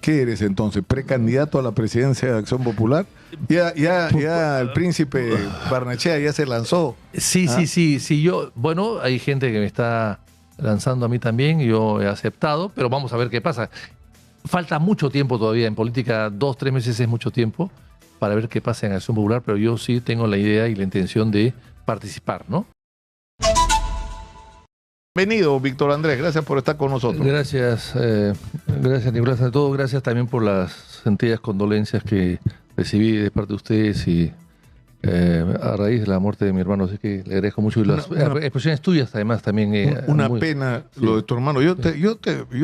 ¿Qué eres entonces? ¿Precandidato a la presidencia de Acción Popular? Ya el príncipe Barnechea ya se lanzó. Sí, ¿Ah? sí. Bueno, hay gente que me está lanzando a mí también, yo he aceptado, pero vamos a ver qué pasa. Falta mucho tiempo todavía en política, 2-3 meses es mucho tiempo para ver qué pasa en Acción Popular, pero yo sí tengo la idea y la intención de participar, ¿no? Bienvenido, Víctor Andrés, gracias por estar con nosotros. Gracias, gracias Nicolás, ante todo, gracias también por las sentidas condolencias que recibí de parte de ustedes y a raíz de la muerte de mi hermano, así que le agradezco mucho. Y las expresiones tuyas además también. Una pena lo de tu hermano. Yo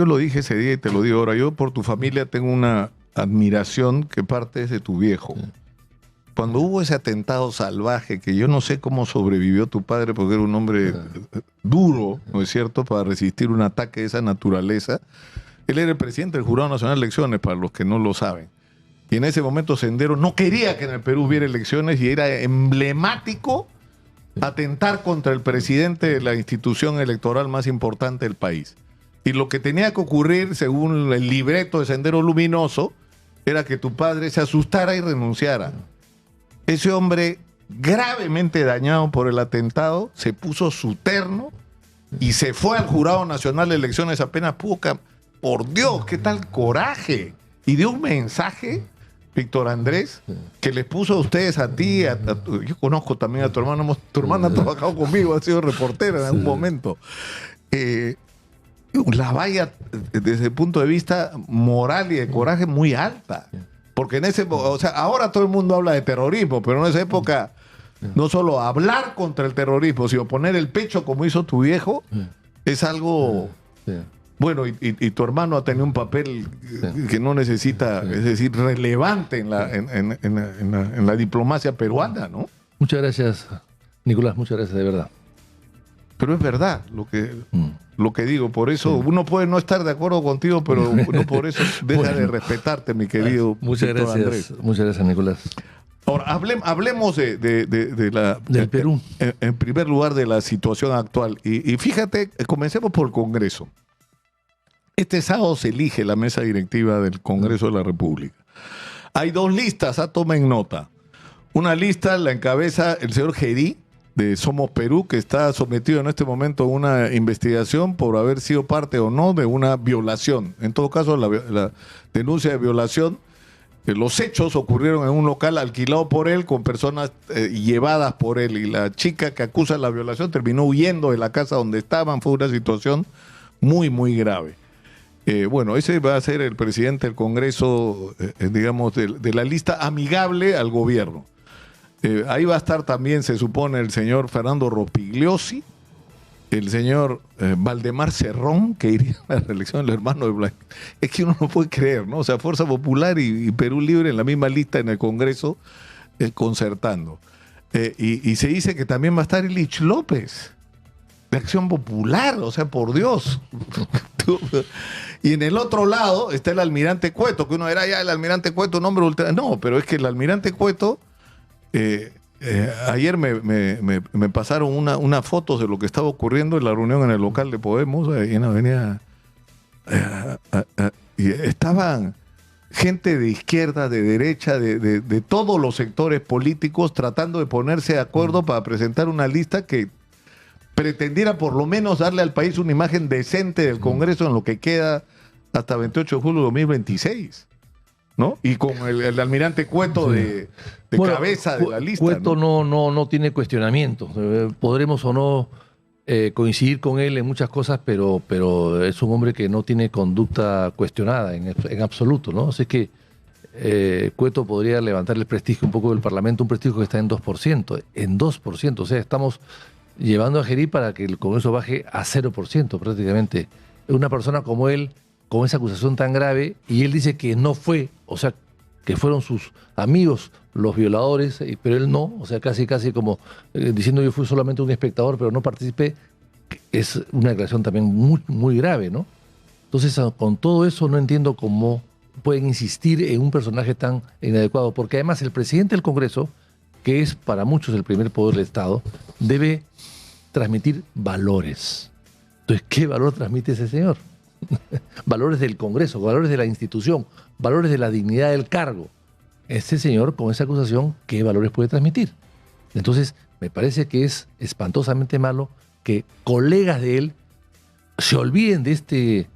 lo dije ese día y te lo digo ahora. Yo por tu familia tengo una admiración que parte de tu viejo. Sí. Cuando hubo ese atentado salvaje, que yo no sé cómo sobrevivió tu padre, porque era un hombre duro, ¿no es cierto?, para resistir un ataque de esa naturaleza. Él era el presidente del Jurado Nacional de Elecciones, para los que no lo saben. Y en ese momento Sendero no quería que en el Perú hubiera elecciones y era emblemático atentar contra el presidente de la institución electoral más importante del país. Y lo que tenía que ocurrir, según el libreto de Sendero Luminoso, era que tu padre se asustara y renunciara. Ese hombre, gravemente dañado por el atentado, se puso su terno y se fue al Jurado Nacional de Elecciones apenas pudo. Por Dios, qué tal coraje. Y dio un mensaje, Víctor Andrés, que les puso a ustedes, a ti, yo conozco también a tu hermano, tu hermana ha trabajado conmigo, ha sido reportera en algún momento. La valla, desde el punto de vista moral y de coraje, muy alta. Porque ahora todo el mundo habla de terrorismo, pero en esa época no solo hablar contra el terrorismo, sino poner el pecho como hizo tu viejo, es algo... Bueno, y tu hermano ha tenido un papel que no necesita, es decir, relevante en la diplomacia peruana, ¿no? Muchas gracias, Nicolás, muchas gracias, de verdad. Pero es verdad lo que digo, por eso uno puede no estar de acuerdo contigo, pero no por eso deja de respetarte, mi querido Muchas Víctor gracias, Andrés. muchas gracias, Nicolás. Ahora, hablemos del Perú. En primer lugar, de la situación actual. Y fíjate, comencemos por el Congreso. Este sábado se elige la mesa directiva del Congreso de la República. Hay dos listas, tomen nota. Una lista la encabeza el señor Gerí, de Somos Perú, que está sometido en este momento a una investigación por haber sido parte o no de una violación. En todo caso, la denuncia de violación, los hechos ocurrieron en un local alquilado por él con personas llevadas por él, y la chica que acusa la violación terminó huyendo de la casa donde estaban. Fue una situación muy, muy grave. Bueno, ese va a ser el presidente del Congreso, digamos, de la lista amigable al gobierno. Ahí va a estar también, se supone, el señor Fernando Rospigliosi, el señor Valdemar Cerrón, que iría a la reelección del hermano de Blanco. Es que uno no puede creer, ¿no? O sea, Fuerza Popular y Perú Libre en la misma lista en el Congreso, concertando. Y se dice que también va a estar Ilich López, de Acción Popular, o sea, por Dios. Y en el otro lado está el almirante Cueto, que uno dirá, ya el almirante Cueto, un hombre ultra... No, pero es que el almirante Cueto... ayer me pasaron unas fotos de lo que estaba ocurriendo en la reunión en el local de Podemos, ahí en la avenida. Y estaban gente de izquierda, de derecha, de todos los sectores políticos tratando de ponerse de acuerdo para presentar una lista que pretendiera por lo menos darle al país una imagen decente del Congreso en lo que queda hasta 28 de julio de 2026. ¿No? Y con el almirante Cueto de cabeza de la lista. Cueto no tiene cuestionamiento. Podremos o no coincidir con él en muchas cosas, pero es un hombre que no tiene conducta cuestionada en absoluto, ¿no? Así que Cueto podría levantar el prestigio un poco del Parlamento, un prestigio que está en 2%. En 2%. O sea, estamos llevando a Gerí para que el Congreso baje a 0% prácticamente. Una persona como él, con esa acusación tan grave, y él dice que no fue, o sea, que fueron sus amigos los violadores, pero él no, o sea, casi como diciendo yo fui solamente un espectador, pero no participé, es una declaración también muy, muy grave, ¿no? Entonces, con todo eso no entiendo cómo pueden insistir en un personaje tan inadecuado, porque además el presidente del Congreso, que es para muchos el primer poder del Estado, debe transmitir valores. Entonces, ¿qué valor transmite ese señor? valores del Congreso, valores de la institución, valores de la dignidad del cargo. Este señor, con esa acusación, ¿qué valores puede transmitir? Entonces, me parece que es espantosamente malo que colegas de él se olviden de este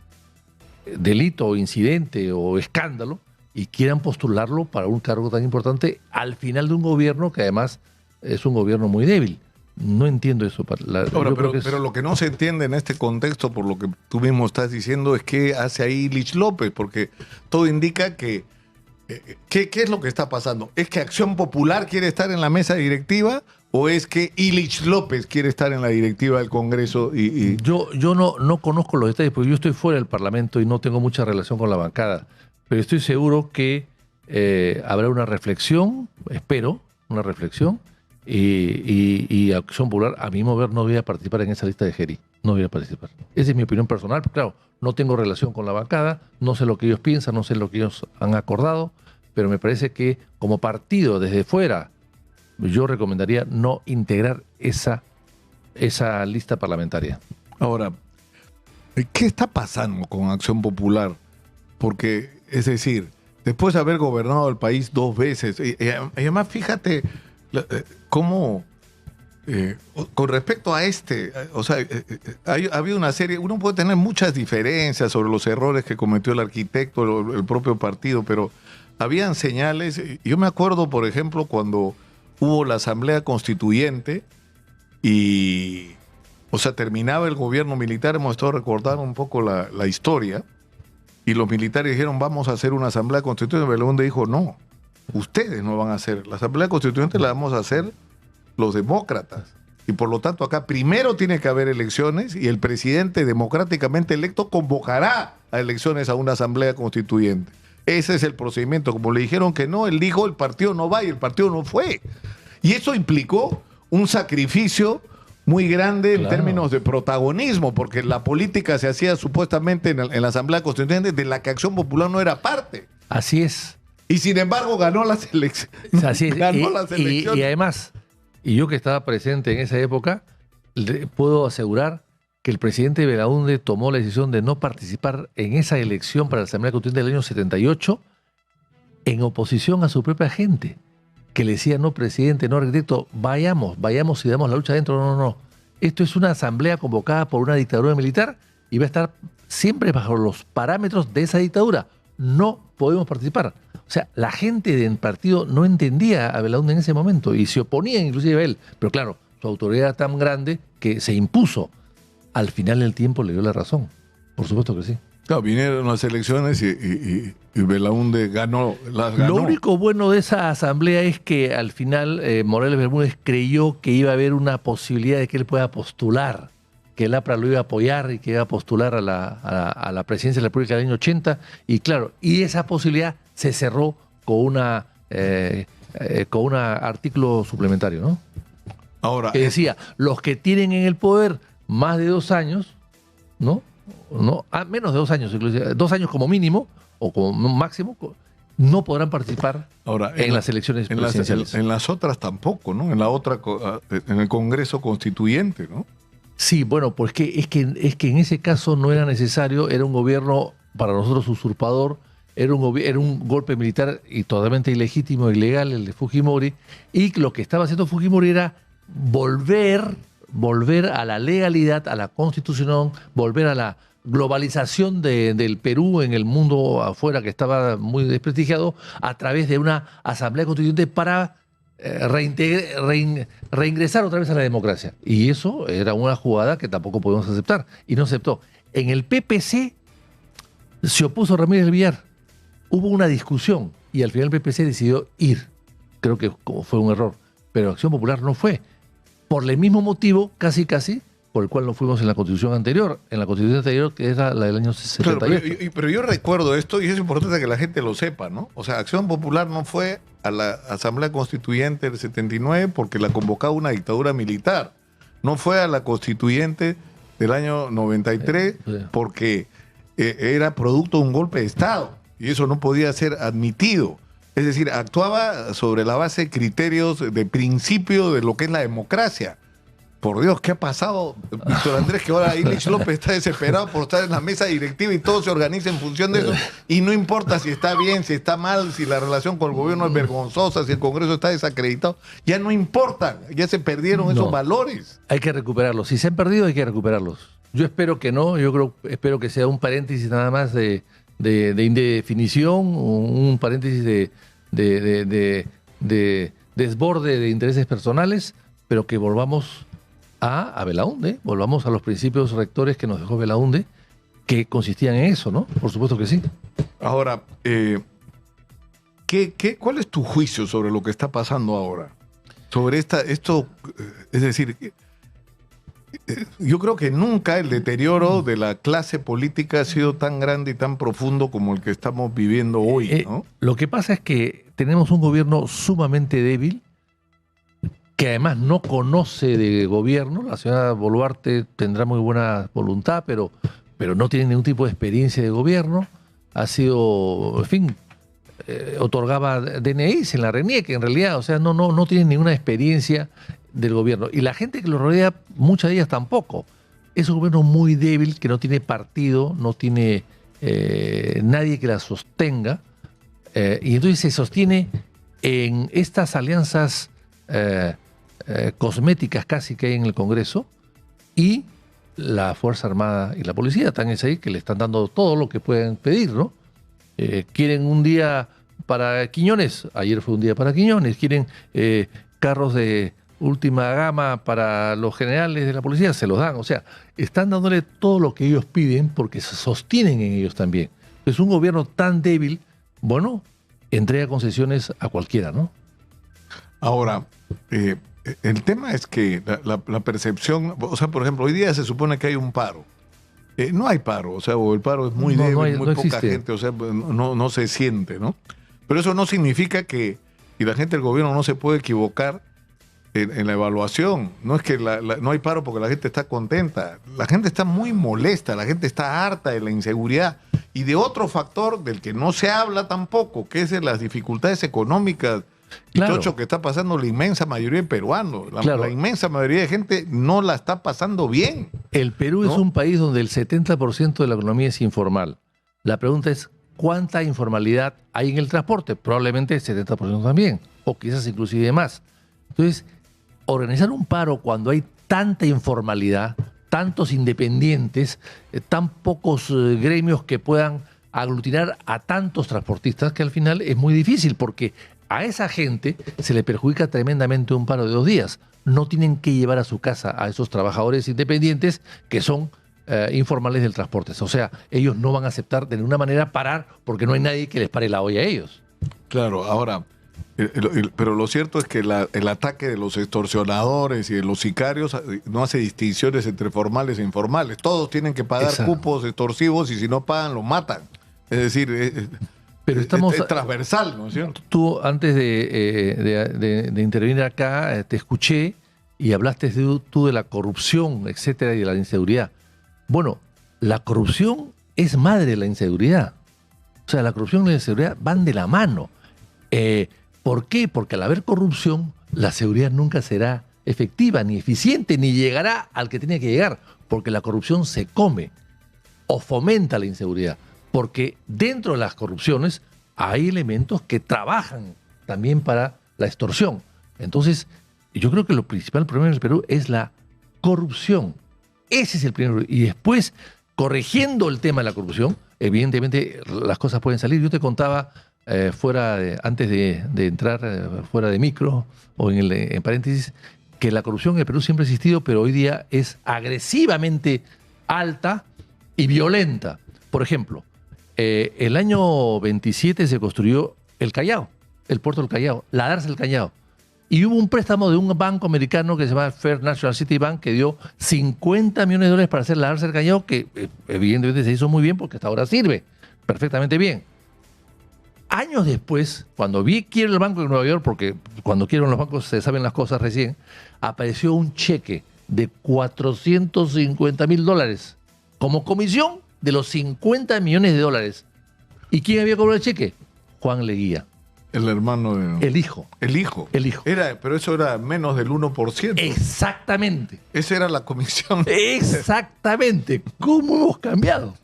delito, incidente o escándalo y quieran postularlo para un cargo tan importante al final de un gobierno que además es un gobierno muy débil. No entiendo eso. Ahora, pero lo que no se entiende en este contexto, por lo que tú mismo estás diciendo, es qué hace ahí Illich López, porque todo indica que ¿qué es lo que está pasando? ¿Es que Acción Popular quiere estar en la mesa directiva o es que Illich López quiere estar en la directiva del Congreso? Yo no conozco los detalles porque yo estoy fuera del Parlamento y no tengo mucha relación con la bancada, pero estoy seguro que habrá una reflexión, espero, una reflexión, y Acción Popular, a mi mover, no voy a participar en esa lista de Geri. No voy a participar. Esa es mi opinión personal. Claro, no tengo relación con la bancada, no sé lo que ellos piensan, no sé lo que ellos han acordado, pero me parece que como partido desde fuera, yo recomendaría no integrar esa lista parlamentaria. Ahora, ¿qué está pasando con Acción Popular? Porque, es decir, después de haber gobernado el país 2 veces, y además fíjate cómo, con respecto a o sea, ha habido una serie, uno puede tener muchas diferencias sobre los errores que cometió el arquitecto, el propio partido, pero habían señales. Yo me acuerdo, por ejemplo, cuando hubo la Asamblea Constituyente y, o sea, terminaba el gobierno militar, hemos estado recordando un poco la historia, y los militares dijeron, vamos a hacer una Asamblea Constituyente. Belaúnde dijo, no, ustedes no van a hacer. La Asamblea Constituyente la vamos a hacer los demócratas. Y por lo tanto acá primero tiene que haber elecciones y el presidente democráticamente electo convocará a elecciones a una Asamblea Constituyente. Ese es el procedimiento. Como le dijeron que no, él dijo, el partido no va y el partido no fue. Y eso implicó un sacrificio muy grande en términos de protagonismo, porque la política se hacía supuestamente en la Asamblea Constituyente de la que Acción Popular no era parte. Así es. Y sin embargo ganó las elecciones. Así es. Ganó las elecciones. Y además, y yo que estaba presente en esa época, puedo asegurar que el presidente Belaúnde tomó la decisión de no participar en esa elección para la Asamblea Constituyente del año 78 en oposición a su propia gente, que le decía, no, presidente, no, arquitecto, vayamos y damos la lucha adentro. No. Esto es una asamblea convocada por una dictadura militar y va a estar siempre bajo los parámetros de esa dictadura. No podemos participar. O sea, la gente del partido no entendía a Belaúnde en ese momento y se oponían inclusive a él. Pero claro, su autoridad era tan grande que se impuso. Al final del tiempo le dio la razón. Por supuesto que sí. Claro, vinieron las elecciones y Belaúnde ganó. Lo único bueno de esa asamblea es que al final Morales Bermúdez creyó que iba a haber una posibilidad de que él pueda postular, que el APRA lo iba a apoyar y que iba a postular a la presidencia de la República del año 80. Y claro, y esa posibilidad se cerró con un artículo suplementario, ¿no? Ahora, que decía, los que tienen en el poder más de 2 años, ¿no? Menos de 2 años, inclusive 2 años como mínimo o como máximo, no podrán participar en las elecciones presidenciales. En las otras tampoco, ¿no? En el Congreso Constituyente, ¿no? Sí, bueno, pues es que en ese caso no era necesario, era un gobierno para nosotros usurpador, era un golpe militar y totalmente ilegítimo, ilegal, el de Fujimori, y lo que estaba haciendo Fujimori era volver a la legalidad, a la constitución, volver a la globalización del Perú en el mundo afuera que estaba muy desprestigiado a través de una asamblea constituyente para reingresar otra vez a la democracia. Y eso era una jugada que tampoco podemos aceptar. Y no aceptó. En el PPC se opuso Ramírez del Villar. Hubo una discusión y al final el PPC decidió ir. Creo que fue un error. Pero Acción Popular no fue. Por el mismo motivo, casi, por el cual no fuimos en la constitución anterior, que era la del año 78. Claro, pero yo recuerdo esto y es importante que la gente lo sepa, ¿no? O sea, Acción Popular no fue a la Asamblea Constituyente del 79 porque la convocaba una dictadura militar. No fue a la Constituyente del año 93 porque era producto de un golpe de Estado y eso no podía ser admitido. Es decir, actuaba sobre la base de criterios de principio de lo que es la democracia. por Dios, ¿qué ha pasado, Víctor Andrés? Que ahora Illich López está desesperado por estar en la mesa directiva y todo se organiza en función de eso. Y no importa si está bien, si está mal, si la relación con el gobierno es vergonzosa, si el Congreso está desacreditado. Ya no importa, ya se perdieron esos valores. Hay que recuperarlos. Si se han perdido, hay que recuperarlos. Yo espero que no, espero que sea un paréntesis nada más de indefinición, un paréntesis de desborde de intereses personales, pero que volvamos a Belaúnde, volvamos a los principios rectores que nos dejó Belaúnde, que consistían en eso, ¿no? Por supuesto que sí. Ahora, ¿cuál es tu juicio sobre lo que está pasando ahora? Sobre esto, es decir, yo creo que nunca el deterioro de la clase política ha sido tan grande y tan profundo como el que estamos viviendo hoy, ¿no? Lo que pasa es que tenemos un gobierno sumamente débil, que además no conoce de gobierno. La señora Boluarte tendrá muy buena voluntad, pero no tiene ningún tipo de experiencia de gobierno. Ha sido, en fin, otorgaba DNIs en la RENIEC, en realidad, o sea, no tiene ninguna experiencia del gobierno. Y la gente que lo rodea, muchas de ellas tampoco. Es un gobierno muy débil, que no tiene partido, no tiene nadie que la sostenga, y entonces se sostiene en estas alianzas cosméticas casi que hay en el Congreso, y la Fuerza Armada y la Policía están ahí, que le están dando todo lo que pueden pedir, ¿no? Quieren un día para Quiñones, ayer fue un día para Quiñones, quieren carros de última gama para los generales de la policía, se los dan. O sea, están dándole todo lo que ellos piden porque se sostienen en ellos también. Entonces, un gobierno tan débil, bueno, entrega concesiones a cualquiera, ¿no? Ahora, el tema es que la percepción, o sea, por ejemplo, hoy día se supone que hay un paro. No hay paro, o sea, o el paro es muy débil, muy poca gente, o sea, no se siente, ¿no? Pero eso no significa que, y la gente del gobierno no se puede equivocar en la evaluación. No es que no hay paro porque la gente está contenta. La gente está muy molesta, la gente está harta de la inseguridad y de otro factor del que no se habla tampoco, que es de las dificultades económicas. Claro. Tocho, que está pasando la inmensa mayoría de peruanos. La inmensa mayoría de gente no la está pasando bien. El Perú, ¿no?, es un país donde el 70% de la economía es informal. La pregunta es, ¿cuánta informalidad hay en el transporte? Probablemente el 70% también, o quizás inclusive más. Entonces, organizar un paro cuando hay tanta informalidad, tantos independientes, tan pocos gremios que puedan aglutinar a tantos transportistas, que al final es muy difícil, porque a esa gente se le perjudica tremendamente un paro de 2 días. No tienen que llevar a su casa a esos trabajadores independientes que son informales del transporte. O sea, ellos no van a aceptar de ninguna manera parar porque no hay nadie que les pare la olla a ellos. Claro, ahora, pero lo cierto es que el ataque de los extorsionadores y de los sicarios no hace distinciones entre formales e informales. Todos tienen que pagar cupos extorsivos y si no pagan, los matan. Es decir, pero es transversal, ¿no es cierto? Tú, antes de intervenir acá, te escuché y hablaste tú de la corrupción, etcétera, y de la inseguridad. Bueno, la corrupción es madre de la inseguridad. O sea, la corrupción y la inseguridad van de la mano. ¿Por qué? Porque al haber corrupción, la seguridad nunca será efectiva, ni eficiente, ni llegará al que tiene que llegar, porque la corrupción se come o fomenta la inseguridad. Porque dentro de las corrupciones hay elementos que trabajan también para la extorsión. Entonces, yo creo que lo principal problema en el Perú es la corrupción. Ese es el primero. Y después, corrigiendo el tema de la corrupción, evidentemente las cosas pueden salir. Yo te contaba antes de entrar fuera de micro o en paréntesis, que la corrupción en el Perú siempre ha existido, pero hoy día es agresivamente alta y violenta. Por ejemplo, el año 27 se construyó el Callao, el puerto del Callao, la Darza del Callao. Y hubo un préstamo de un banco americano que se llama First National City Bank, que dio $50 millones para hacer la Darza del Callao, que evidentemente se hizo muy bien porque hasta ahora sirve perfectamente bien. Años después, cuando quiero el Banco de Nueva York, porque cuando quieren los bancos se saben las cosas recién, apareció un cheque de $450.000 como comisión de los $50 millones. ¿Y quién había cobrado el cheque? Juan Leguía. El hermano de... El hijo. El hijo. El hijo. Pero eso era menos del 1%. Exactamente. Esa era la comisión. Exactamente. ¿Cómo hemos cambiado?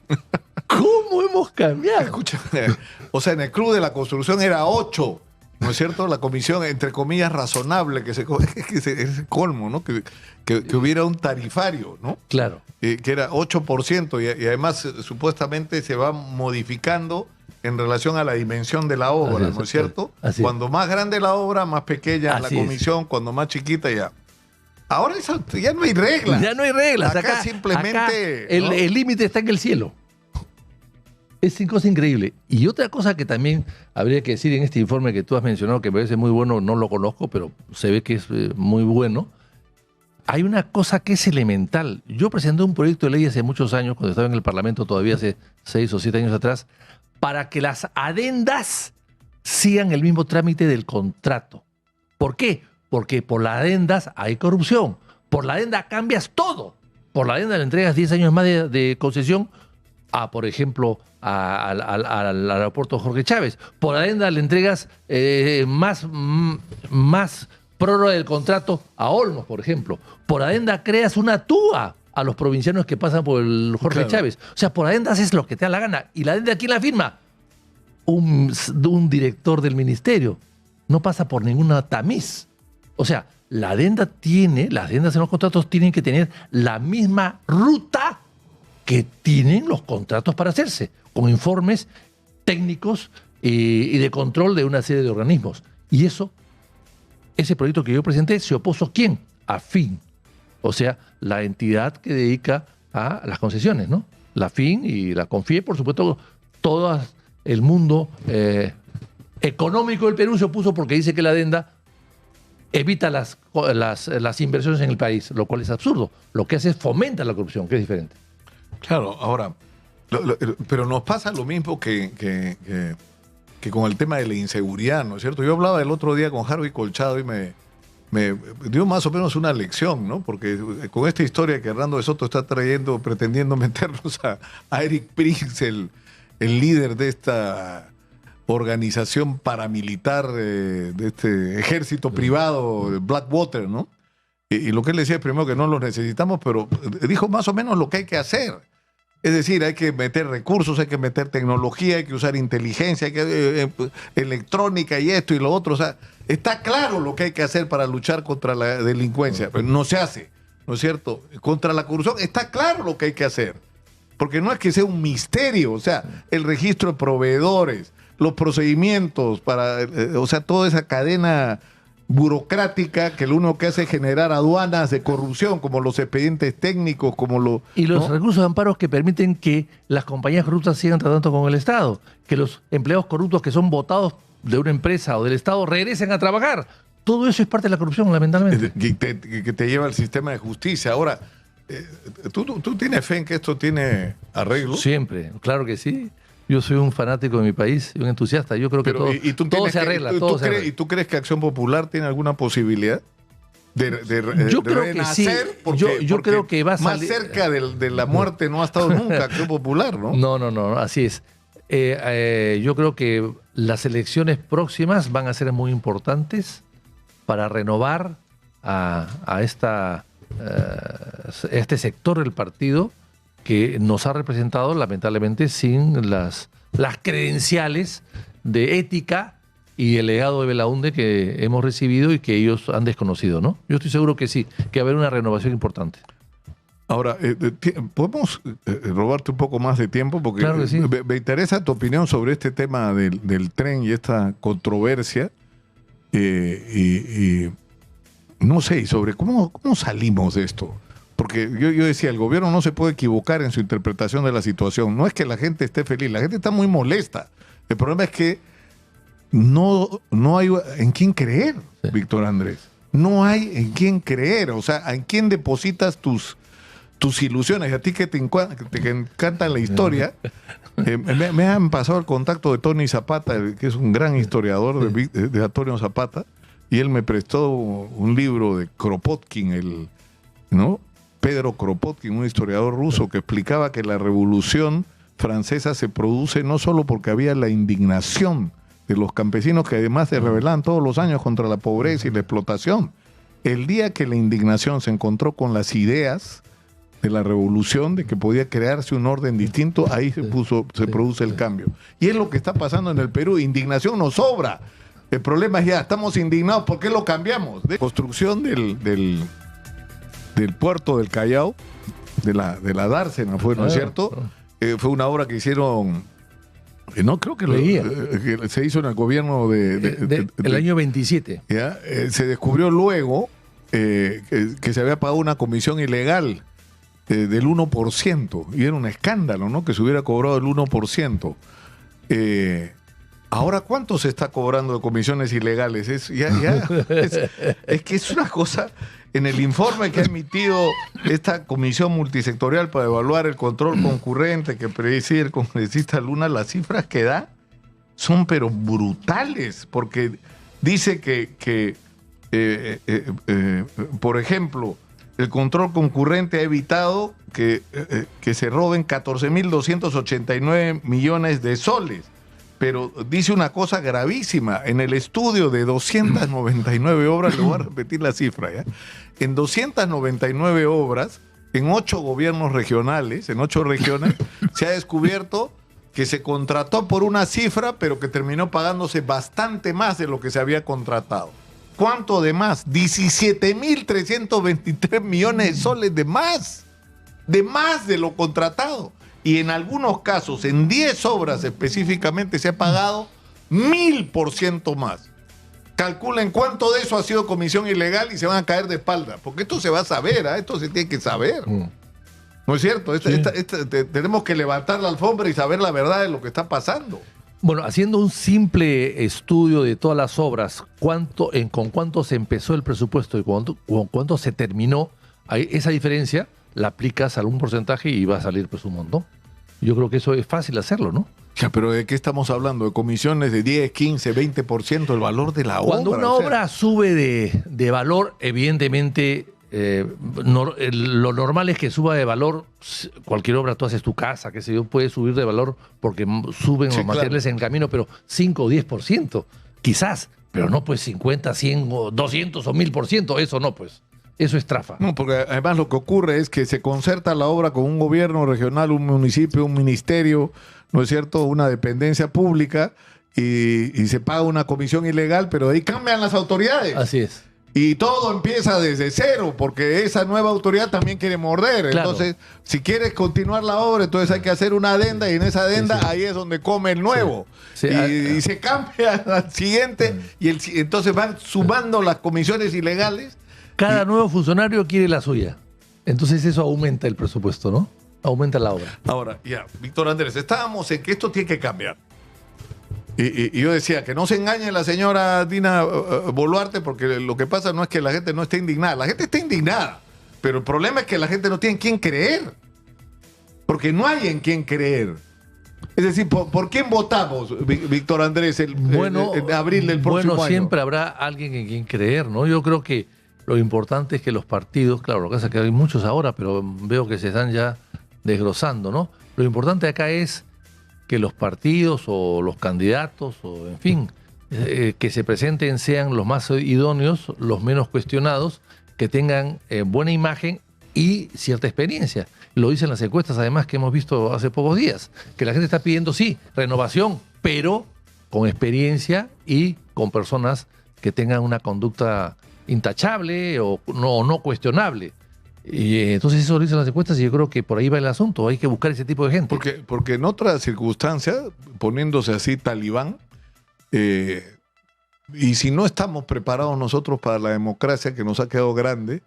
¿Cómo hemos cambiado? Escúchame. O sea, en el Club de la Construcción era 8. ¿No es cierto? La comisión, entre comillas, razonable, es el colmo, ¿no? Que hubiera un tarifario, ¿no? Claro. Que era 8%, y además supuestamente se va modificando en relación a la dimensión de la obra, ¿no es cierto? Cuando más grande la obra, más pequeña la comisión, cuando más chiquita ya. Ahora eso, ya no hay reglas. Ya no hay reglas. Acá simplemente... ¿no? El límite está en el cielo. Es una cosa increíble. Y otra cosa que también habría que decir en este informe que tú has mencionado, que me parece muy bueno, no lo conozco, pero se ve que es muy bueno. Hay una cosa que es elemental. Yo presenté un proyecto de ley hace muchos años, cuando estaba en el Parlamento todavía hace 6 o 7 años atrás, para que las adendas sigan el mismo trámite del contrato. ¿Por qué? Porque por las adendas hay corrupción. Por la adenda cambias todo. Por la adenda le entregas 10 años más de concesión a, por ejemplo, al aeropuerto Jorge Chávez. Por adenda le entregas más prórroga del contrato a Olmos, por ejemplo. Por adenda creas una TUA a los provincianos que pasan por el Jorge Chávez. O sea, por adenda haces lo que te da la gana. ¿Y la adenda quién la firma? Un director del ministerio. No pasa por ninguna tamiz. O sea, las adendas en los contratos tienen que tener la misma ruta que tienen los contratos para hacerse, con informes técnicos y de control de una serie de organismos. Y ese proyecto que yo presenté, ¿se opuso quién? A FIN. O sea, la entidad que dedica a las concesiones, ¿no? La FIN y la CONFIE, por supuesto, todo el mundo económico del Perú se opuso porque dice que la adenda evita las inversiones en el país, lo cual es absurdo. Lo que hace es fomenta la corrupción, que es diferente. Claro, ahora, pero nos pasa lo mismo que con el tema de la inseguridad, ¿no es cierto? Yo hablaba el otro día con Harvey Colchado y me dio más o menos una lección, ¿no? Porque con esta historia que Hernando de Soto está trayendo, pretendiendo meternos a Eric Prince, el líder de esta organización paramilitar, de este ejército privado, Blackwater, ¿no? Y lo que él decía es primero que no los necesitamos, pero dijo más o menos lo que hay que hacer. Es decir, hay que meter recursos, hay que meter tecnología, hay que usar inteligencia, hay que, electrónica y esto y lo otro. O sea, está claro lo que hay que hacer para luchar contra la delincuencia, pero no se hace, ¿no es cierto? Contra la corrupción está claro lo que hay que hacer, porque no es que sea un misterio, o sea, el registro de proveedores, los procedimientos o sea, toda esa cadena burocrática que lo único que hace es generar aduanas de corrupción, como los expedientes técnicos, y los recursos de amparo que permiten que las compañías corruptas sigan tratando con el Estado, que los empleados corruptos que son votados de una empresa o del Estado regresen a trabajar. Todo eso es parte de la corrupción, lamentablemente. Que te lleva al sistema de justicia. Ahora, ¿tú tienes fe en que esto tiene arreglo? Siempre, claro que sí. Yo soy un fanático de mi país y un entusiasta. Yo creo que todo se arregla. ¿Y tú crees que Acción Popular tiene alguna posibilidad de yo creo renacer? Que sí. Yo creo que va a salir... Más cerca de la muerte no ha estado nunca Acción Popular, ¿no? No, así es. Yo creo que las elecciones próximas van a ser muy importantes para renovar a este sector del partido que nos ha representado lamentablemente sin las credenciales de ética y el legado de Belaunde que hemos recibido y que ellos han desconocido, ¿no? Yo estoy seguro que sí, que va a haber una renovación importante. Ahora, ¿podemos robarte un poco más de tiempo? Porque claro que sí. Me interesa tu opinión sobre este tema del tren y esta controversia. Y no sé, y sobre cómo salimos de esto. Porque yo decía, el gobierno no se puede equivocar en su interpretación de la situación. No es que la gente esté feliz, la gente está muy molesta. El problema es que no hay en quién creer, sí. Víctor Andrés. No hay en quién creer. O sea, ¿en quién depositas tus ilusiones? A ti que te encanta la historia, me han pasado el contacto de Tony Zapata, que es un gran historiador de Antonio Zapata, y él me prestó un libro de Kropotkin, ¿no? Pedro Kropotkin, un historiador ruso, que explicaba que la Revolución Francesa se produce no solo porque había la indignación de los campesinos que además se rebelaban todos los años contra la pobreza y la explotación. El día que la indignación se encontró con las ideas de la revolución, de que podía crearse un orden distinto, ahí se produce el cambio. Y es lo que está pasando en el Perú. Indignación nos sobra. El problema es ya, estamos indignados, ¿por qué lo cambiamos? De construcción del puerto del Callao, de la dársena fue, ¿no es cierto? Fue una obra que hicieron, no creo que, que se hizo en el gobierno el año 27. ¿Ya? Se descubrió luego que se había pagado una comisión ilegal del 1%, y era un escándalo, ¿no? Que se hubiera cobrado el 1%. Ahora, ¿cuánto se está cobrando de comisiones ilegales? Es que es una cosa. En el informe que ha emitido esta comisión multisectorial para evaluar el control concurrente que preside el congresista Luna, las cifras que da son pero brutales, porque dice que por ejemplo, el control concurrente ha evitado que se roben 14.289 millones de soles. Pero dice una cosa gravísima. En el estudio de 299 obras, le voy a repetir la cifra, ¿ya? En 299 obras, en 8 gobiernos regionales, en 8 regiones, se ha descubierto que se contrató por una cifra, pero que terminó pagándose bastante más de lo que se había contratado. ¿Cuánto de más? 17.323 millones de soles de más de lo contratado. Y en algunos casos, en 10 obras específicamente, se ha pagado 1000% más. Calculen cuánto de eso ha sido comisión ilegal y se van a caer de espalda. Porque esto se va a saber, esto se tiene que saber. ¿No es cierto? Tenemos que levantar la alfombra y saber la verdad de lo que está pasando. Bueno, haciendo un simple estudio de todas las obras, con cuánto se empezó el presupuesto y con cuánto se terminó, esa diferencia la aplicas a algún porcentaje y va a salir pues un montón. Yo creo que eso es fácil hacerlo, ¿no? Ya, pero ¿de qué estamos hablando? ¿De comisiones de 10, 15, 20% el valor de la obra? Cuando una obra sube de valor, evidentemente lo normal es que suba de valor. Cualquier obra, tú haces tu casa, qué sé yo, puede subir de valor porque suben los materiales en camino, pero 5 o 10%, quizás, pero no pues 50, 100, 200 o 1000%, eso no pues. Eso es trafa. No, porque además lo que ocurre es que se concerta la obra con un gobierno regional, un municipio, un ministerio, ¿no es cierto?, una dependencia pública, y se paga una comisión ilegal, pero ahí cambian las autoridades. Así es. Y todo empieza desde cero, porque esa nueva autoridad también quiere morder. Claro. Entonces, si quieres continuar la obra, entonces hay que hacer una adenda, y en esa adenda ahí es donde come el nuevo. Sí. Y se cambia al siguiente, y entonces van sumando las comisiones ilegales. Cada nuevo funcionario quiere la suya. Entonces eso aumenta el presupuesto, ¿no? Aumenta la obra. Ahora, ya, Víctor Andrés, estábamos en que esto tiene que cambiar. Y yo decía que no se engañe la señora Dina Boluarte, porque lo que pasa no es que la gente no esté indignada. La gente está indignada, pero el problema es que la gente no tiene en quién creer. Porque no hay en quién creer. Es decir, ¿por quién votamos, Víctor Andrés, en abril del próximo año? Bueno, siempre habrá alguien en quien creer, ¿no? Yo creo que lo importante es que los partidos, claro, lo que pasa es que hay muchos ahora, pero veo que se están ya desglosando, ¿no? Lo importante acá es que los partidos o los candidatos, o en fin, que se presenten sean los más idóneos, los menos cuestionados, que tengan buena imagen y cierta experiencia. Lo dicen las encuestas, además, que hemos visto hace pocos días, que la gente está pidiendo, sí, renovación, pero con experiencia y con personas que tengan una conducta intachable o no cuestionable. Y entonces eso lo dicen las encuestas, y yo creo que por ahí va el asunto. Hay que buscar ese tipo de gente. Porque en otras circunstancias, poniéndose así talibán, y si no estamos preparados nosotros para la democracia que nos ha quedado grande,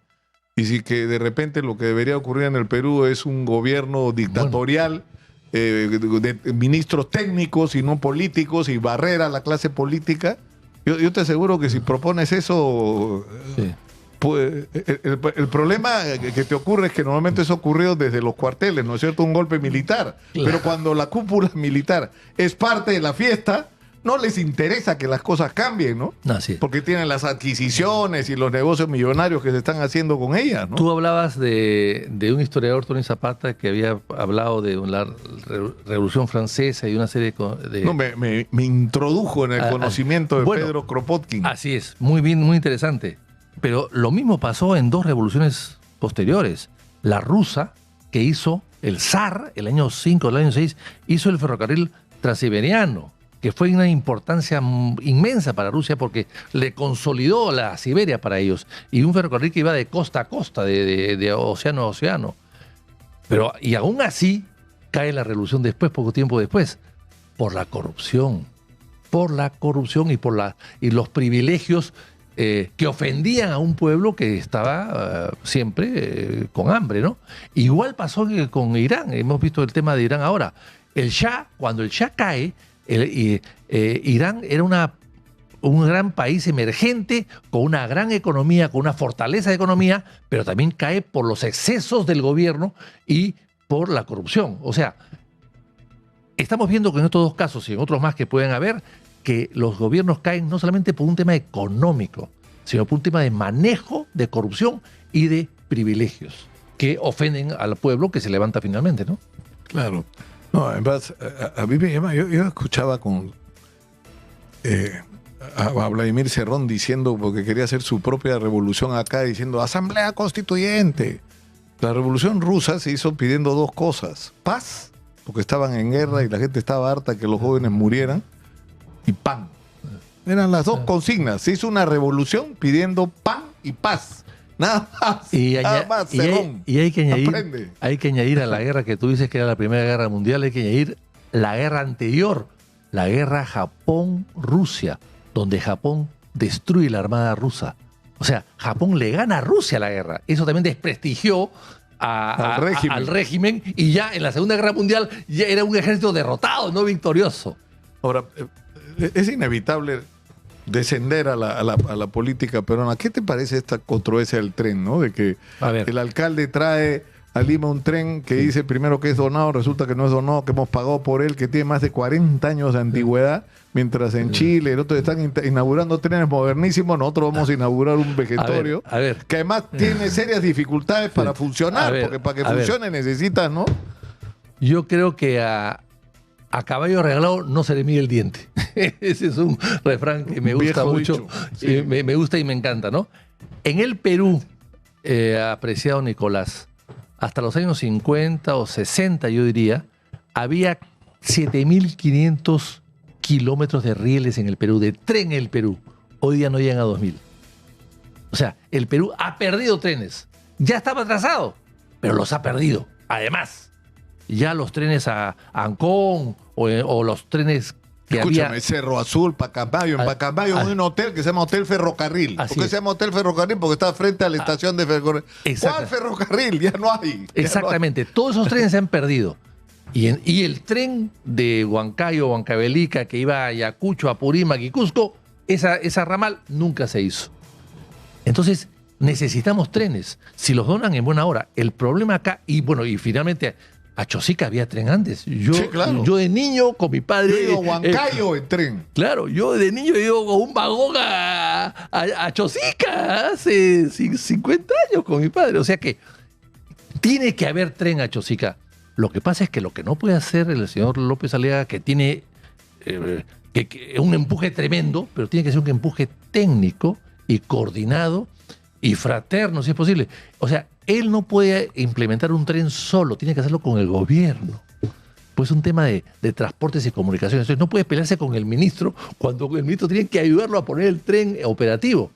y si que de repente lo que debería ocurrir en el Perú es un gobierno dictatorial, de ministros técnicos y no políticos, y barrer a la clase política, yo te aseguro que si propones eso, sí, pues, el problema que te ocurre es que normalmente eso ocurrió desde los cuarteles, ¿no es cierto? Un golpe militar. Claro. Pero cuando la cúpula militar es parte de la fiesta, no les interesa que las cosas cambien, ¿no? Así es. Porque tienen las adquisiciones y los negocios millonarios que se están haciendo con ellas, ¿no? Tú hablabas de un historiador, Tony Zapata, que había hablado de la Revolución Francesa y una serie de... No, me introdujo en el conocimiento de Pedro Kropotkin. Así es, muy bien, muy interesante. Pero lo mismo pasó en dos revoluciones posteriores. La rusa, que hizo el zar, el año 5, el año 6, hizo el ferrocarril transiberiano, que fue una importancia inmensa para Rusia porque le consolidó la Siberia para ellos. Y un ferrocarril que iba de costa a costa, de océano a océano. Y aún así cae la revolución después, poco tiempo después, por la corrupción. Por la corrupción y los privilegios que ofendían a un pueblo que estaba siempre con hambre, ¿no? Igual pasó con Irán. Hemos visto el tema de Irán ahora. El Shah, cuando el Shah cae, Irán era un gran país emergente, con una gran economía, con una fortaleza de economía, pero también cae por los excesos del gobierno y por la corrupción. O sea, estamos viendo que en estos dos casos y en otros más que pueden haber, que los gobiernos caen no solamente por un tema económico, sino por un tema de manejo, de corrupción y de privilegios que ofenden al pueblo que se levanta finalmente, ¿no? Claro. No, además, a mí me llama, yo escuchaba a Vladimir Cerrón diciendo, porque quería hacer su propia revolución acá, diciendo Asamblea Constituyente. La revolución rusa se hizo pidiendo dos cosas: paz, porque estaban en guerra y la gente estaba harta que los jóvenes murieran, y pan. Eran las dos consignas. Se hizo una revolución pidiendo pan y paz. Nada más. Nada más, Cerrón. Y hay que añadir a la guerra que tú dices que era la Primera Guerra Mundial, hay que añadir la guerra anterior, la guerra Japón-Rusia, donde Japón destruye la armada rusa. O sea, Japón le gana a Rusia la guerra. Eso también desprestigió al régimen, y ya en la Segunda Guerra Mundial ya era un ejército derrotado, no victorioso. Ahora, es inevitable descender a la política peruana. ¿Qué te parece esta controversia del tren, no? De que el alcalde trae a Lima un tren que dice primero que es donado, resulta que no es donado, que hemos pagado por él, que tiene más de 40 años de antigüedad, mientras en Chile y otros están inaugurando trenes modernísimos, nosotros vamos a inaugurar un vegetorio que además tiene serias dificultades para funcionar, porque para que funcione necesitas, ¿no? Yo creo que a caballo regalado no se le mide el diente. Ese es un refrán que me gusta mucho. Sí. Me gusta y me encanta, ¿no? En el Perú, apreciado Nicolás, hasta los años 50 o 60, yo diría, había 7.500 kilómetros de rieles en el Perú, de tren en el Perú. Hoy día no llegan a 2.000. O sea, el Perú ha perdido trenes. Ya estaba atrasado, pero los ha perdido. Además, ya los trenes a Ancón o los trenes que Escúchame, Cerro Azul, Pacambayo. En Pacambayo hay un hotel que se llama Hotel Ferrocarril. ¿Por qué se llama Hotel Ferrocarril? Porque está frente a la estación de ferrocarril. ¿Cuál ferrocarril? Ya no hay. Exactamente. Todos esos trenes se han perdido. Y el tren de Huancayo, Huancavelica, que iba a Ayacucho, Apurímac y Cusco, esa ramal nunca se hizo. Entonces, necesitamos trenes. Si los donan en buena hora. El problema acá, y finalmente a Chosica había tren antes. Yo de niño con mi padre... Yo iba a Huancayo en tren. Claro, yo de niño iba con un vagón a Chosica hace 50 años con mi padre. O sea que tiene que haber tren a Chosica. Lo que pasa es que lo que no puede hacer el señor López Aliaga, que tiene un empuje tremendo, pero tiene que ser un empuje técnico y coordinado y fraterno, si es posible. O sea, él no puede implementar un tren solo, tiene que hacerlo con el gobierno. Pues es un tema de transportes y comunicaciones. Entonces no puede pelearse con el ministro cuando el ministro tiene que ayudarlo a poner el tren operativo.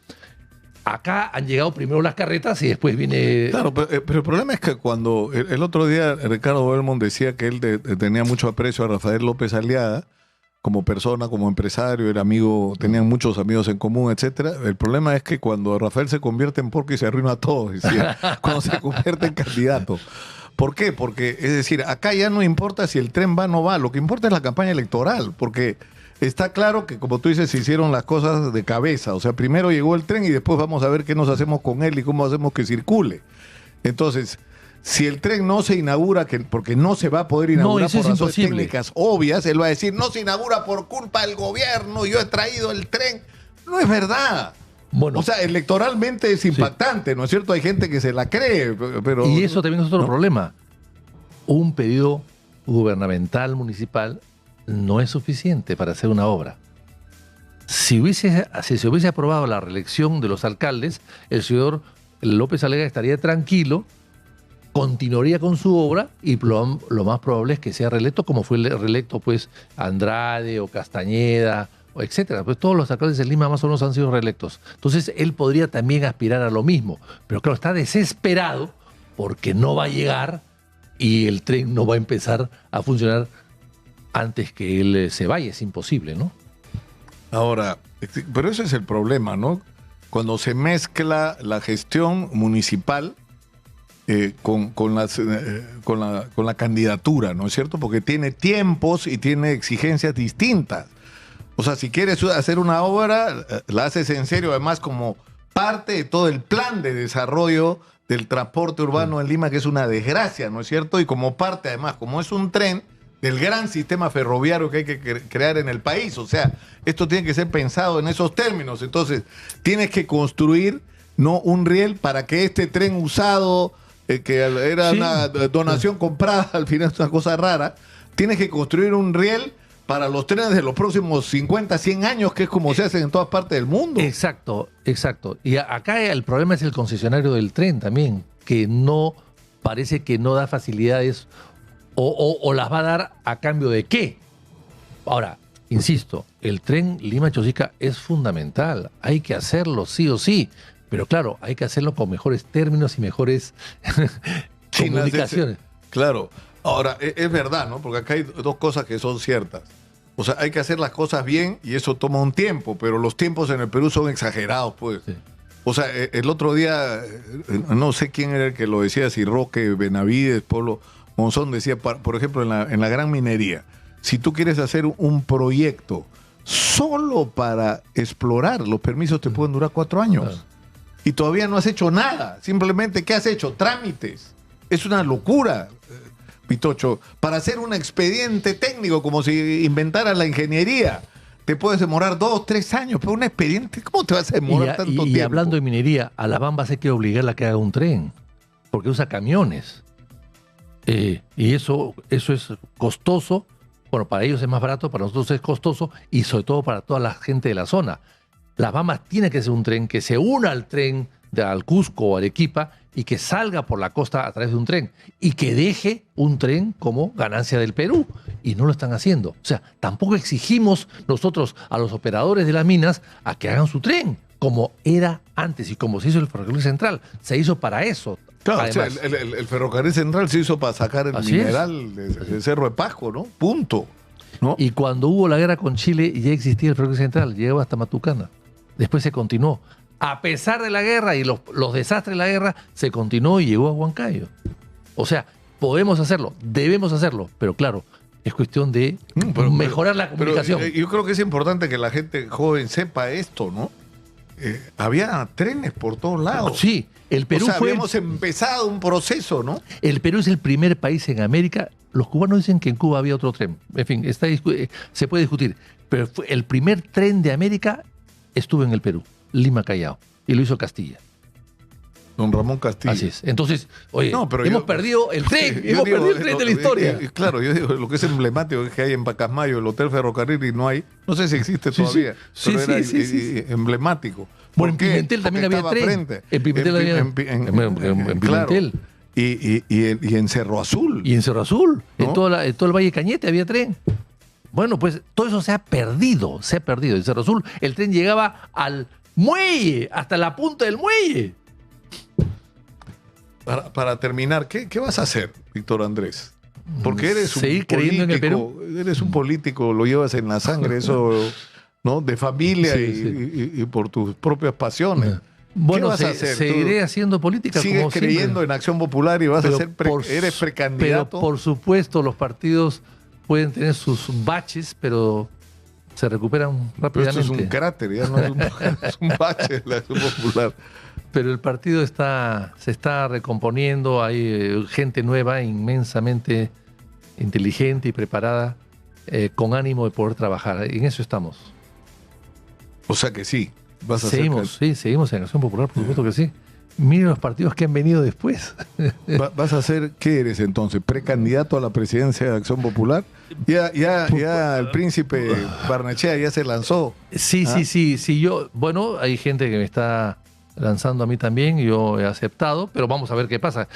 Acá han llegado primero las carretas y después viene... Claro, pero el problema es que cuando el otro día Ricardo Belmont decía que él tenía mucho aprecio a Rafael López Aliaga, como persona, como empresario, era amigo, tenían muchos amigos en común, etcétera. El problema es que cuando Rafael se convierte en porco y se arruina todo, decía, cuando se convierte en candidato. ¿Por qué? Porque, es decir, acá ya no importa si el tren va o no va, lo que importa es la campaña electoral, porque está claro que, como tú dices, se hicieron las cosas de cabeza. O sea, primero llegó el tren y después vamos a ver qué nos hacemos con él y cómo hacemos que circule. Entonces, si el tren no se inaugura, porque no se va a poder inaugurar eso por es razones imposible. técnicas obvias, él va a decir, no se inaugura por culpa del gobierno, yo he traído el tren. No es verdad. Bueno, O sea, electoralmente es impactante, ¿no es cierto? Hay gente que se la cree, pero... y eso también es otro ¿no? problema. Un pedido gubernamental municipal no es suficiente para hacer una obra. Si se hubiese aprobado la reelección de los alcaldes, el señor López Alega estaría tranquilo, continuaría con su obra y lo más probable es que sea reelecto, como fue reelecto pues Andrade o Castañeda, o etcétera. Pues todos los alcaldes de Lima más o menos han sido reelectos. Entonces él podría también aspirar a lo mismo. Pero claro, está desesperado porque no va a llegar y el tren no va a empezar a funcionar antes que él se vaya. Es imposible, ¿no? Ahora, pero ese es el problema, ¿no? Cuando se mezcla la gestión municipal con la candidatura, ¿no es cierto? Porque tiene tiempos y tiene exigencias distintas. O sea, si quieres hacer una obra, la haces en serio, además como parte de todo el plan de desarrollo del transporte urbano en Lima, que es una desgracia, ¿no es cierto? Y como parte, además, como es un tren del gran sistema ferroviario que hay que crear en el país. O sea, esto tiene que ser pensado en esos términos. Entonces, tienes que construir, no un riel para que este tren usado, que era una donación comprada, al final es una cosa rara, tienes que construir un riel para los trenes de los próximos 50, 100 años, que es como se hacen en todas partes del mundo. Exacto, exacto. Y acá el problema es el concesionario del tren también, que no parece que no da facilidades o las va a dar a cambio de qué. Ahora, insisto, el tren Lima-Chosica es fundamental, hay que hacerlo sí o sí, pero claro, hay que hacerlo con mejores términos y mejores comunicaciones. Claro. Ahora, es verdad, ¿no? Porque acá hay dos cosas que son ciertas. O sea, hay que hacer las cosas bien y eso toma un tiempo, pero los tiempos en el Perú son exagerados, pues. Sí. O sea, el otro día, no sé quién era el que lo decía, si Roque, Benavides, Pablo Monzón decía, por ejemplo, en la gran minería, si tú quieres hacer un proyecto solo para explorar, los permisos te pueden durar 4 años. Claro. Y todavía no has hecho nada. Simplemente, ¿qué has hecho? Trámites. Es una locura. Pitocho, para hacer un expediente técnico, como si inventara la ingeniería, te puedes demorar 2, 3 años, pero un expediente, ¿cómo te vas a demorar tanto tiempo? Y hablando de minería, a la Bamba hay que obligarla a que haga un tren, porque usa camiones. Y eso es costoso. Bueno, para ellos es más barato, para nosotros es costoso, y sobre todo para toda la gente de la zona. Las Bambas tiene que ser un tren que se una al tren al Cusco o Arequipa y que salga por la costa a través de un tren y que deje un tren como ganancia del Perú. Y no lo están haciendo. O sea, tampoco exigimos nosotros a los operadores de las minas a que hagan su tren, como era antes y como se hizo el ferrocarril central. Se hizo para eso. Claro, o sea, el ferrocarril central se hizo para sacar el mineral del Cerro de Pasco, ¿no? Punto. ¿No? Y cuando hubo la guerra con Chile ya existía el ferrocarril central, llegaba hasta Matucana. Después se continuó. A pesar de la guerra y los desastres de la guerra, se continuó y llegó a Huancayo. O sea, podemos hacerlo, debemos hacerlo, pero claro, es cuestión de mejorar la comunicación. Pero, yo creo que es importante que la gente joven sepa esto, ¿no? Había trenes por todos lados. Sí, el Perú habíamos empezado un proceso, ¿no? El Perú es el primer país en América. Los cubanos dicen que en Cuba había otro tren. En fin, se puede discutir. Pero el primer tren de América estuvo en el Perú, Lima-Callao, y lo hizo Castilla. Don Ramón Castilla. Así es. Entonces, oye, hemos perdido el tren, hemos perdido el tren de la historia. Claro, yo digo, lo que es emblemático es que hay en Pacasmayo el Hotel Ferrocarril y no hay, no sé si existe todavía, pero era emblemático. Bueno, en Pimentel también había tren. En Pimentel había en Pimentel. Y en Cerro Azul. Y en Cerro Azul, ¿no? en todo el Valle Cañete había tren. Bueno, pues todo eso se ha perdido. En Cerro Azul el tren llegaba al muelle, hasta la punta del muelle. Para terminar, ¿qué vas a hacer, Víctor Andrés? Porque eres un político, en el Perú. Eres un político, lo llevas en la sangre, eso, ¿no? De familia y por tus propias pasiones. Bueno, ¿qué vas a hacer? Seguiré haciendo política. ¿Sigues creyendo en Acción Popular y vas a ser eres precandidato? Pero por supuesto, los partidos pueden tener sus baches, pero se recuperan Pero rápidamente. esto es un cráter, ya no es es un bache la Acción Popular. Pero el partido se está recomponiendo, hay gente nueva, inmensamente inteligente y preparada, con ánimo de poder trabajar. En eso estamos. O sea que sí, vas a Seguimos en Acción Popular, por supuesto que sí. Miren los partidos que han venido después. ¿Vas a ser, qué eres entonces? ¿Precandidato a la presidencia de Acción Popular? Ya el príncipe Barnechea ya se lanzó. Sí. Bueno, hay gente que me está lanzando a mí también, yo he aceptado, pero vamos a ver qué pasa.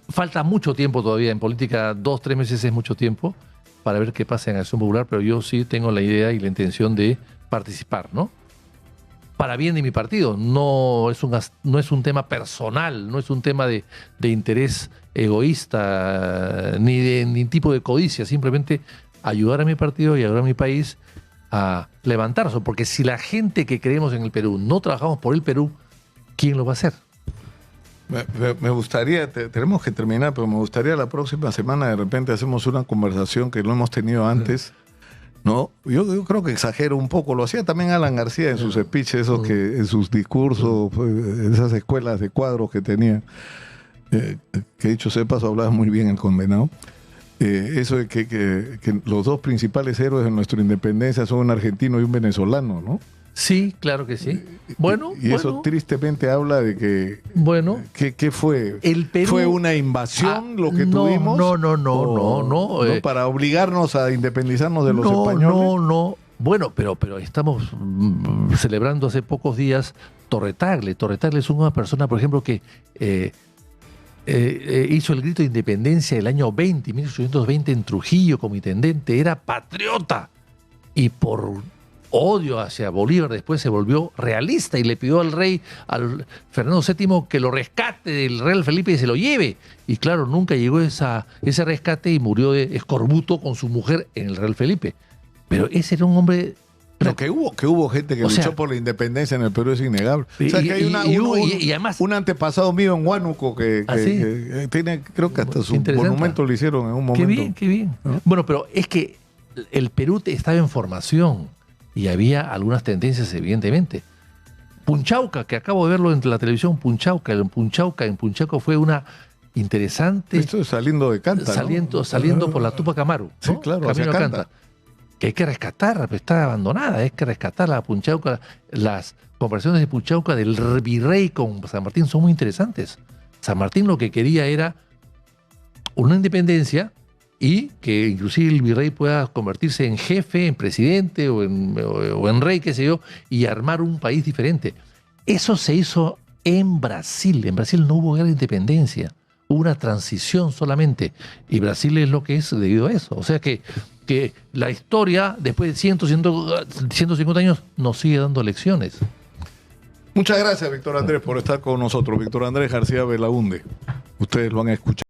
Falta mucho tiempo todavía en política, 2-3 meses es mucho tiempo para ver qué pasa en Acción Popular, pero yo sí tengo la idea y la intención de participar, ¿no? Para bien de mi partido, no es un tema personal, no es un tema de interés egoísta, ni tipo de codicia, simplemente ayudar a mi partido y ayudar a mi país a levantarse, porque si la gente que creemos en el Perú no trabajamos por el Perú, ¿quién lo va a hacer? Me gustaría, tenemos que terminar, pero me gustaría la próxima semana de repente hacemos una conversación que no hemos tenido antes, ¿no? Yo creo que exagero un poco, lo hacía también Alan García en sus speeches, esos que en sus discursos, esas escuelas de cuadros que tenía, que dicho sea de paso hablaba muy bien el condenado. Eso de que los dos principales héroes de nuestra independencia son un argentino y un venezolano, ¿no? Sí, claro que sí. Bueno, y eso tristemente habla de que... Bueno. ¿Qué fue? El Perú, ¿Fue una invasión lo que tuvimos? No. Para obligarnos a independizarnos de los españoles. No. Bueno, pero estamos celebrando hace pocos días Torre-Tagle. Torre-Tagle es una persona, por ejemplo, que hizo el grito de independencia el año 1820 en Trujillo como intendente. Era patriota. Y por odio hacia Bolívar después se volvió realista y le pidió al rey, al Fernando VII, que lo rescate del rey Felipe y se lo lleve. Y claro, nunca llegó ese rescate y murió de escorbuto con su mujer en el rey Felipe. Pero ese era un hombre... No, que hubo gente que luchó por la independencia en el Perú, es innegable. O sea, que hay además, un antepasado mío en Huánuco que tiene, creo que hasta su monumento lo hicieron en un momento. Qué bien. ¿No? Bueno, pero es que el Perú estaba en formación y había algunas tendencias, evidentemente. Punchauca, que acabo de verlo en la televisión, Punchauca fue una interesante... Esto es saliendo de Canta, saliendo por la Tupac Amaru, ¿no? Sí, claro, Camino hacia a Canta. Que hay que rescatar, está abandonada, hay que rescatar la Punchauca. Las conversaciones de Punchauca del virrey con San Martín son muy interesantes. San Martín lo que quería era una independencia y que inclusive el virrey pueda convertirse en jefe, en presidente o en rey, qué sé yo, y armar un país diferente. Eso se hizo en Brasil. En Brasil no hubo guerra de independencia, hubo una transición solamente. Y Brasil es lo que es debido a eso. O sea que la historia, después de 150 años, nos sigue dando lecciones. Muchas gracias, Víctor Andrés, por estar con nosotros. Víctor Andrés García Belaúnde. Ustedes lo han escuchado.